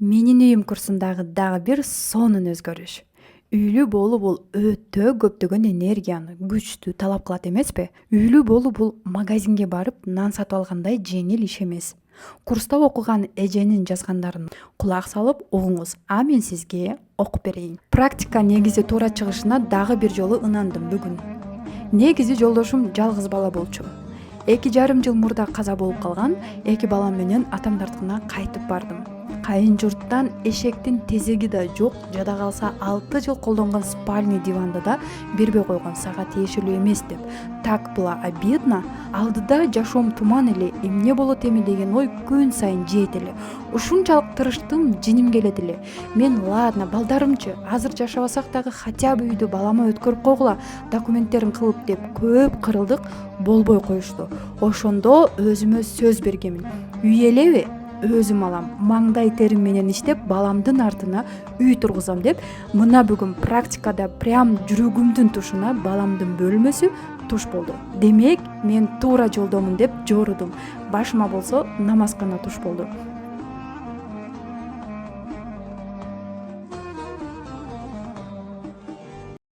Менин үйүм курсундагы дагы бир сонун өзгөрүш. Үйлүү болуу бул өтө көптөгөн энергияны, күчтү талап кылат эмеспи? Үйлүү болуу бул магазинге барып нан сатып алгандай жеңил иш эмес. Курста окуган эженин жазгандарын кулак салып угуңуз, а мен сизге окуп берейин. Практика негизи туура чыгышына дагы бир жолу ынандым бүгүн. Негизи жолдошум жалгыз бала болчу. 2,5 жыл мурда каза болуп калган. 2 балам менен атамдардыкына кайтып бардым. Кайын журттан эшектин тезеги да жок, жада калса 6 жыл колдонгон спальный диванды да бербей койгон, сага тиешелүү эмес деп. Так было обидно. Алдыда жашоом туман эле, эмне болот эми деген ой күн сайын жейт эле. Ушунчалык тырыштым, жиним келет эле. Мен ладно, балдарымчы, азыр жашабасак дагы хотя бы үйдү балама өткөрүп койгула, документтерин кылып деп көп кырылдык, болбой коюшту. Ошондо өзүмө сөз бергенмин. Үй элеби? Өзүм алам, маңдай терим менен иштеп, баламдын артына үй тургузам деп, мына бүгүн практикада прям жүрөгүмдүн тушуна баламдын бөлмөсү туш болду. Демек, мен туура жолдомун деп жорудум. Башыма болсо намазкана туш болду.